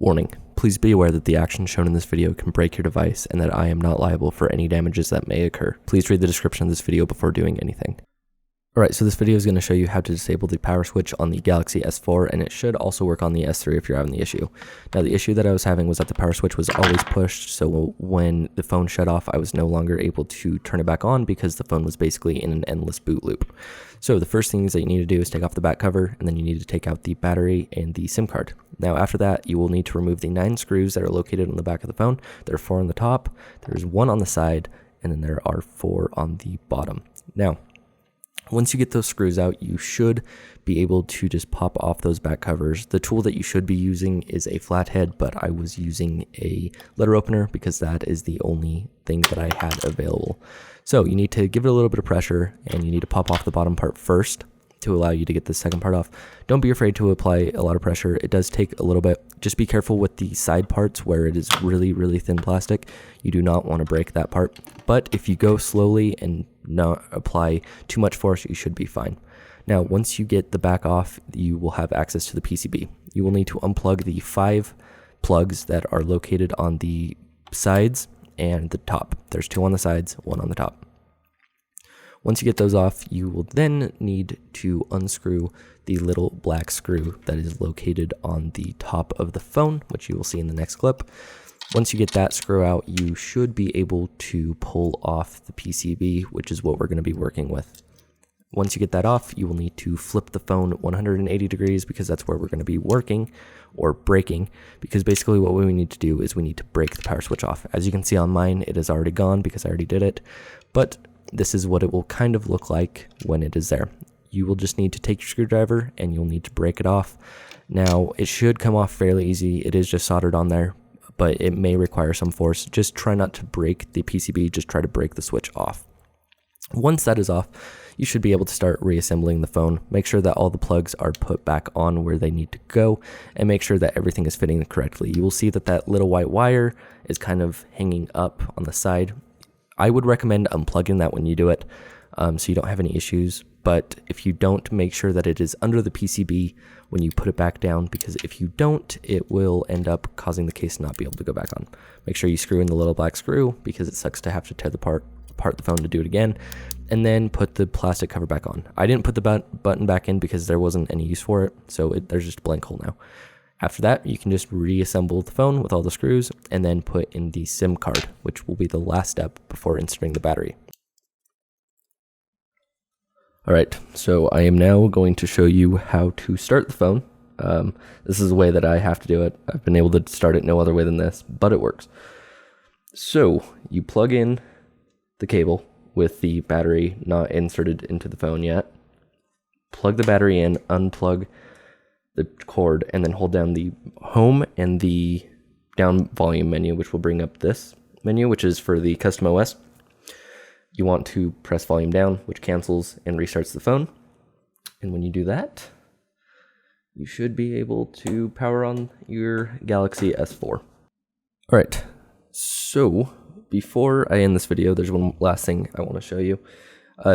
Warning, please be aware that the actions shown in this video can break your device and that I am not liable for any damages that may occur. Please read the description of this video before doing anything. Alright, so this video is going to show you how to disable the power switch on the Galaxy S4, and it should also work on the S3 if you're having the issue. Now, the issue that I was having was that the power switch was always pushed, so when the phone shut off, I was no longer able to turn it back on because the phone was basically in an endless boot loop. So the first things that you need to do is take off the back cover, and then you need to take out the battery and the SIM card. Now, after that, you will need to remove the 9 screws that are located on the back of the phone. There are 4 on the top, there's 1 on the side, and then there are 4 on the bottom. Now, once you get those screws out, you should be able to just pop off those back covers. The tool that you should be using is a flathead, but I was using a letter opener because that is the only thing that I had available. So you need to give it a little bit of pressure, and you need to pop off the bottom part first to allow you to get the second part off. Don't be afraid to apply a lot of pressure. It does take a little bit. Just be careful with the side parts where it is really, really thin plastic. You do not want to break that part. But if you go slowly and not apply too much force, you should be fine. Now, once you get the back off, you will have access to the PCB. You will need to unplug the 5 plugs that are located on the sides and the top. There's 2 on the sides, 1 on the top. Once you get those off, you will then need to unscrew the little black screw that is located on the top of the phone, which you will see in the next clip. Once you get that screw out, you should be able to pull off the PCB, which is what we're going to be working with. Once you get that off, you will need to flip the phone 180 degrees because that's where we're going to be working, or breaking, because basically what we need to do is we need to break the power switch off. As you can see on mine, it is already gone because I already did it, but this is what it will kind of look like when it is there. You will just need to take your screwdriver and you'll need to break it off. Now, it should come off fairly easy. It is just soldered on there, but it may require some force. Just try not to break the PCB, just try to break the switch off. Once that is off, you should be able to start reassembling the phone. Make sure that all the plugs are put back on where they need to go, and make sure that everything is fitting correctly. You will see that that little white wire is kind of hanging up on the side. I would recommend unplugging that when you do it, so you don't have any issues. But if you don't, make sure that it is under the PCB when you put it back down, because if you don't, it will end up causing the case to not be able to go back on. Make sure you screw in the little black screw, because it sucks to have to tear apart the phone to do it again, and then put the plastic cover back on. I didn't put the button back in because there wasn't any use for it, so there's just a blank hole now. After that, you can just reassemble the phone with all the screws and then put in the SIM card, which will be the last step before inserting the battery. Alright, so I am now going to show you how to start the phone. This is the way that I have to do it. I've been able to start it no other way than this, but it works. So, you plug in the cable with the battery not inserted into the phone yet. Plug the battery in, unplug the cord, and then hold down the home and the down volume menu, which will bring up this menu, which is for the custom OS. You want to press volume down, which cancels and restarts the phone. And when you do that, you should be able to power on your Galaxy S4. All right, so before I end this video, there's one last thing I want to show you.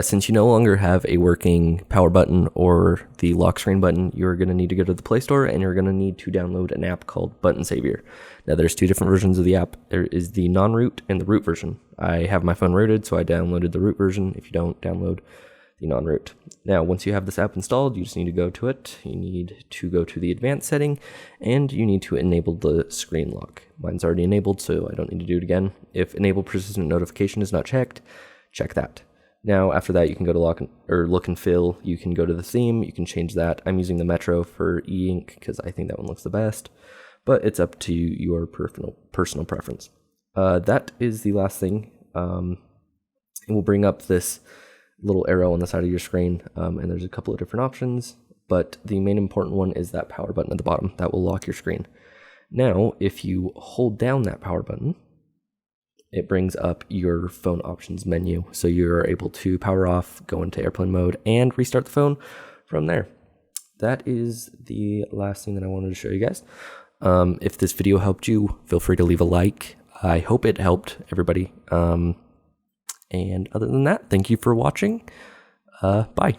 Since you no longer have a working power button or the lock screen button, you're going to need to go to the Play Store and you're going to need to download an app called Button Savior. Now, there's 2 different versions of the app. There is the non-root and the root version. I have my phone rooted, so I downloaded the root version. If you don't, download the non-root. Now, once you have this app installed, you just need to go to it. You need to go to the advanced setting, and you need to enable the screen lock. Mine's already enabled, so I don't need to do it again. If enable persistent notification is not checked, check that. Now, after that, you can go to look and fill. You can go to the theme. You can change that. I'm using the Metro for e-ink because I think that one looks the best, but it's up to your personal preference. That is the last thing. It will bring up this little arrow on the side of your screen, and there's a couple of different options, but the main important one is that power button at the bottom. That will lock your screen. Now, if you hold down that power button, it brings up your phone options menu, so you're able to power off, go into airplane mode, and restart the phone from there. That is the last thing that I wanted to show you guys. If this video helped you, feel free to leave a like. I hope it helped everybody. And other than that, thank you for watching. Bye.